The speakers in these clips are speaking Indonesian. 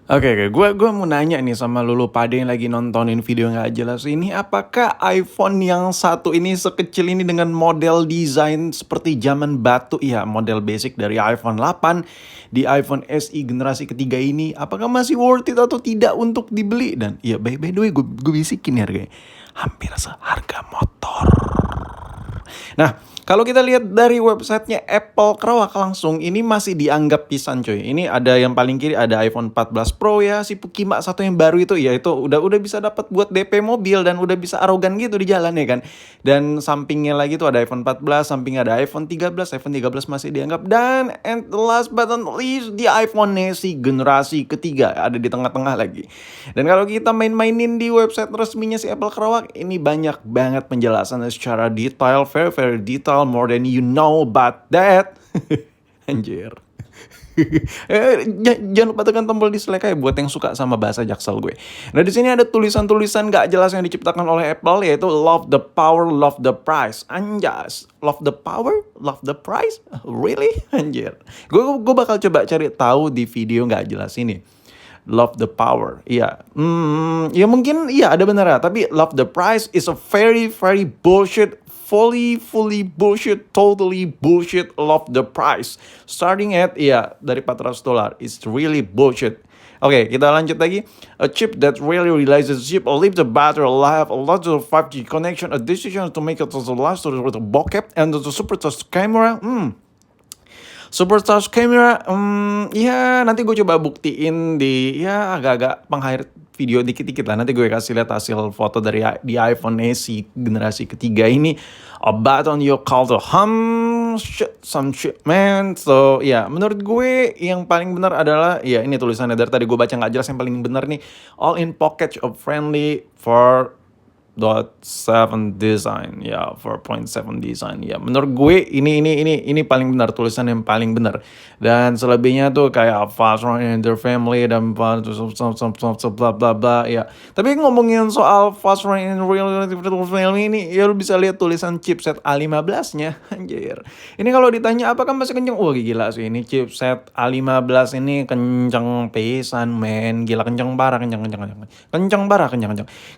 Oke, gue mau nanya nih sama lu pada yang lagi nontonin video nggak jelas ini, apakah iPhone yang satu ini sekecil ini dengan model desain seperti zaman batu, ya model basic dari iPhone 8 di iPhone SE generasi ketiga ini, apakah masih worth it atau tidak untuk dibeli? Dan ya by the way gue bisikin ya harganya, hampir seharga motor. Nah, kalau kita lihat dari websitenya Apple Kerawak langsung, ini masih dianggap pisan coy. Ini ada yang paling kiri ada iPhone 14 Pro ya, si Pukima satu yang baru itu ya itu udah bisa dapat buat DP mobil dan udah bisa arogan gitu di jalan ya kan. Dan sampingnya lagi tuh ada iPhone 14, sampingnya ada iPhone 13, iPhone 13 masih dianggap, dan and last but not least di iPhone SE generasi ketiga ada di tengah-tengah lagi. Dan kalau kita main-mainin di website resminya si Apple Kerawak, ini banyak banget penjelasannya secara detail, very detail, more than you know about that. Anjir. Jangan lupa tekan tombol dislike ya buat yang suka sama bahasa Jaksel gue. Nah, di sini ada tulisan-tulisan gak jelas yang diciptakan oleh Apple, yaitu love the power, love the price. Anjas, love the power, love the price? Really? Anjir. Gue bakal coba cari tahu di video gak jelas ini. Love the power, iya. Ya mungkin iya ada benar ya. Tapi love the price is a very bullshit, fully bullshit, totally bullshit. Love the price, starting at dari $400. It's really bullshit. Oke, kita lanjut lagi. A chip that really realizes chip, leave the battery alive, a lot of 5G connection, a decision to make it to the last with a bokeh, and the super touch camera. Super touch camera, ya nanti gue coba buktiin di ya agak-agak peng-highlight video dikit-dikit lah. Nanti gue kasih lihat hasil foto dari di iPhone SE generasi ketiga ini. A button you call to some shit man. So ya menurut gue yang paling benar adalah ya ini tulisannya dari tadi gue baca nggak jelas, yang paling benar nih all in pocket of friendly for .7 design ya, 4.7 design ya. Menurut gue ini paling benar, tulisan yang paling benar. Dan selebihnya tuh kayak fast run in their family dan bla bla bla ya. Tapi ngomongin soal fast run in real family ini, ya lu bisa lihat tulisan chipset A15-nya. Anjir. Ini kalau ditanya apakah masih kenceng? Wah gila sih, ini chipset A15 ini kenceng pisan men. Gila kenceng parah, kenceng parah.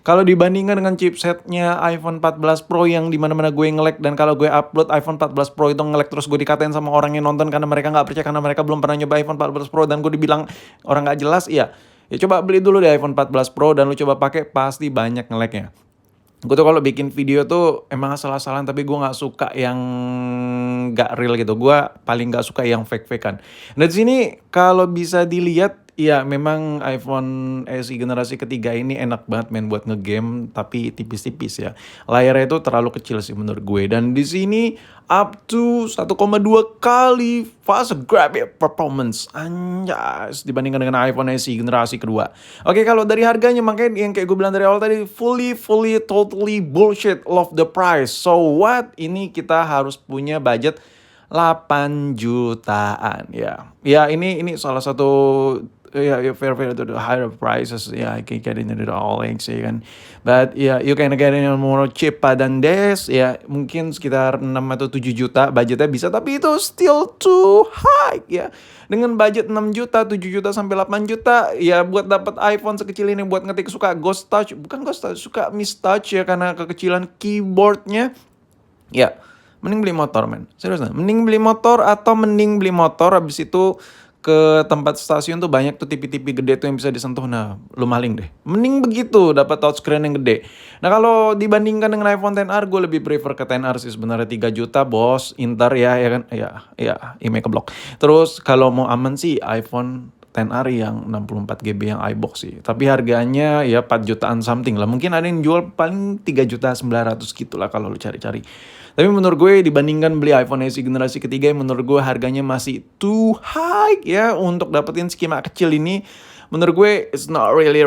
Kalau dibandingkan dengan chipsetnya iPhone 14 Pro yang dimana-mana gue nge-lag, dan kalau gue upload iPhone 14 Pro itu nge-lag terus gue dikatain sama orang yang nonton karena mereka nggak percaya, karena mereka belum pernah nyoba iPhone 14 Pro dan gue dibilang orang nggak jelas. Ya coba beli dulu deh iPhone 14 Pro dan lu coba pakai, pasti banyak nge-lagnya. Gue tuh kalau bikin video tuh emang asal-asalan, tapi gue nggak suka yang nggak real gitu. Gue paling nggak suka yang fake-fakean. Nah di sini kalau bisa dilihat, ya memang iPhone SE generasi ketiga ini enak banget main buat ngegame, tapi tipis-tipis ya. Layarnya itu terlalu kecil sih menurut gue. Dan di sini up to 1,2 kali fast graphic performance anjas dibandingkan dengan iPhone SE generasi kedua. Oke, kalau dari harganya makanya yang kayak gue bilang dari awal tadi, fully totally bullshit, love the price. So what? Ini kita harus punya budget 8 jutaan ya. Ya ini salah satu fair to the higher prices. Yeah, I can get into the all things ya kan. But yeah, you can get in more cheap than this. Ya, mungkin sekitar 6 atau 7 juta budgetnya bisa, tapi itu still too high ya. Dengan budget 6 juta, 7 juta sampai 8 juta ya buat dapat iPhone sekecil ini, buat ngetik suka Ghost Touch, bukan Ghost Touch, suka Miss Touch ya karena kekecilan keyboardnya. Ya, mending beli motor men. Serius nah, mending beli motor habis itu ke tempat stasiun tuh banyak tuh TV gede tuh yang bisa disentuh. Nah, lu maling deh. Mending begitu, dapat touchscreen yang gede. Nah, kalau dibandingkan dengan iPhone XR, gue lebih prefer ke XR sih sebenarnya. 3 juta bos, Inter ya kan. Ya, email keblok. Terus kalau mau aman sih iPhone XR yang 64GB yang iBox sih. Tapi harganya ya 4 jutaan something lah. Mungkin ada yang jual paling 3.900.000 gitu lah kalau lu cari-cari. Tapi menurut gue dibandingkan beli iPhone SE generasi ketiga, menurut gue harganya masih too high ya untuk dapetin skema kecil ini. Menurut gue it's not really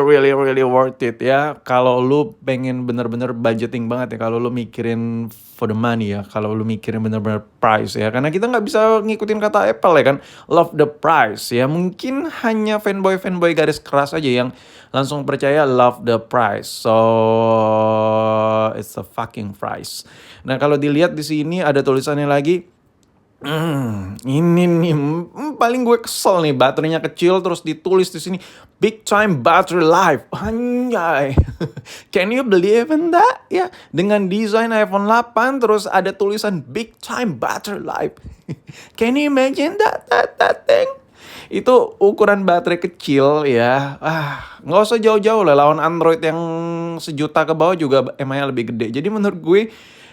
worth it ya. Kalau lu pengen bener-bener budgeting banget ya, kalau lu mikirin for the money ya, kalau lu mikirin bener-bener price ya. Karena kita nggak bisa ngikutin kata Apple ya kan, love the price ya. Mungkin hanya fanboy garis keras aja yang langsung percaya love the price. So it's a fucking price. Nah kalau dilihat di sini ada tulisannya lagi, Ini nih, paling gue kesel nih baterainya kecil terus ditulis di sini big time battery life. Anjay. Can you believe in that? Ya, dengan desain iPhone 8 terus ada tulisan big time battery life. Can you imagine that thing? Itu ukuran baterai kecil ya. Nggak usah jauh-jauh lah lawan Android yang sejuta ke bawah juga emangnya lebih gede. Jadi menurut gue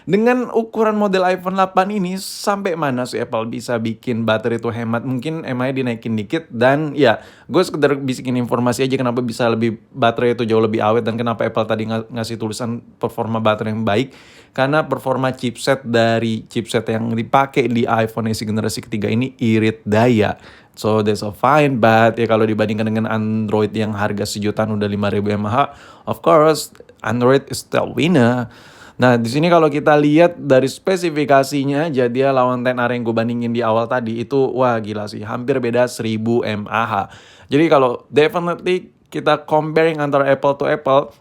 dengan ukuran model iPhone 8 ini sampai mana sih Apple bisa bikin baterai itu hemat? Mungkin emangnya dinaikin dikit dan ya gue sekedar bisikin informasi aja kenapa bisa lebih baterai itu jauh lebih awet dan kenapa Apple tadi ngasih tulisan performa baterai yang baik. Karena performa chipset dari chipset yang dipakai di iPhone SE generasi ketiga ini irit daya. So that's a fine, but ya kalau dibandingkan dengan Android yang harga sejutaan udah 5.000 mAh, of course Android is still winner. Nah, di sini kalau kita lihat dari spesifikasinya, jadi dia lawan 10R yang gue bandingin di awal tadi itu wah gila sih, hampir beda 1000 mAh. Jadi kalau definitely kita comparing antara Apple to Apple,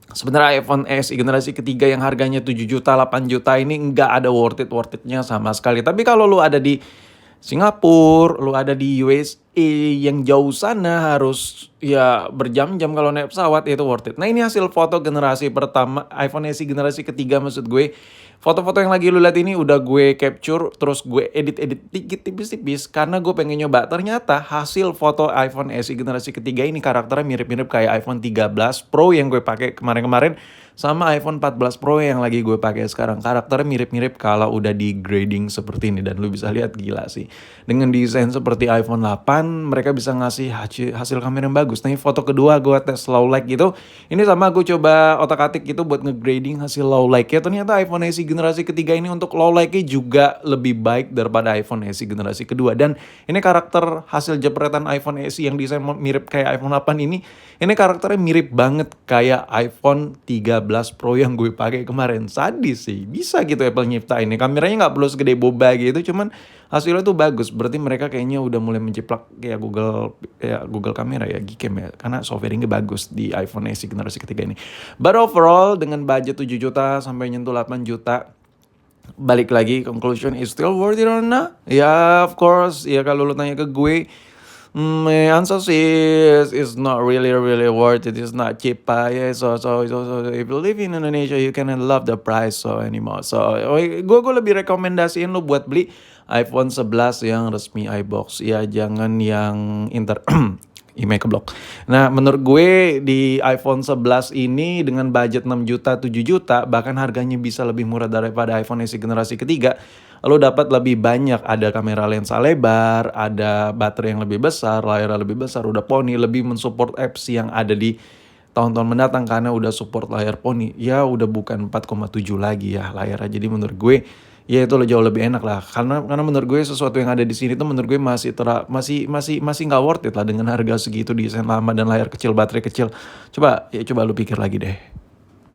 sebenarnya iPhone SE generasi ketiga yang harganya 7 juta, 8 juta ini nggak ada worth it-nya sama sekali. Tapi kalau lu ada di Singapura, lu ada di USA yang jauh sana harus ya berjam-jam kalau naik pesawat itu worth it. Nah ini hasil foto generasi pertama iPhone SE generasi ketiga maksud gue. Foto-foto yang lagi lu lihat ini udah gue capture terus gue edit-edit dikit tipis-tipis karena gue pengen nyoba. Ternyata hasil foto iPhone SE generasi ketiga ini karakternya mirip-mirip kayak iPhone 13 Pro yang gue pakai kemarin-kemarin sama iPhone 14 Pro yang lagi gue pakai sekarang. Karakternya mirip-mirip kalau udah di grading seperti ini dan lu bisa lihat gila sih. Dengan desain seperti iPhone 8 mereka bisa ngasih hasil kamera yang bagus. Nah, ini foto kedua gue tes low light gitu. Ini sama gue coba otak-atik gitu buat ngegrading hasil low light-nya. Ternyata iPhone SE generasi ketiga ini untuk low light-nya juga lebih baik daripada iPhone SE generasi kedua. Dan ini karakter hasil jepretan iPhone SE yang desain mirip kayak iPhone 8 ini karakternya mirip banget kayak iPhone 13 Pro yang gue pakai kemarin. Sadis sih, bisa gitu Apple nyipta ini. Kameranya nggak perlu segede boba gitu, cuman hasilnya tuh bagus. Berarti mereka kayaknya udah mulai menciplak kayak Google kamera ya, Gcam ya. Karena software-nya bagus di iPhone SE generasi ketiga ini. But overall dengan budget 7 juta sampai nyentuh 8 juta, balik lagi conclusion is still worth it or not? Ya of course, ya kalau lu tanya ke gue, my answer is not really worth it. It's not cheap, yeah. So if you live in Indonesia, you cannot love the price so anymore. So gue lebih rekomendasiin lu buat beli iPhone 11 yang resmi iBox. Ya jangan yang email ke blok. Nah, menurut gue di iPhone 11 ini dengan budget 6 juta, 7 juta, bahkan harganya bisa lebih murah daripada iPhone SE generasi ketiga. Lo dapat lebih banyak, ada kamera lensa lebar, ada baterai yang lebih besar, layar lebih besar, udah poni, lebih mensupport apps yang ada di tahun-tahun mendatang karena udah support layar poni. Ya udah bukan 4,7 lagi ya layarnya. Jadi menurut gue ya itu jauh lebih enak lah karena menurut gue sesuatu yang ada di sini tuh menurut gue masih nggak worth it lah dengan harga segitu desain lama dan layar kecil baterai kecil. Coba lu pikir lagi deh.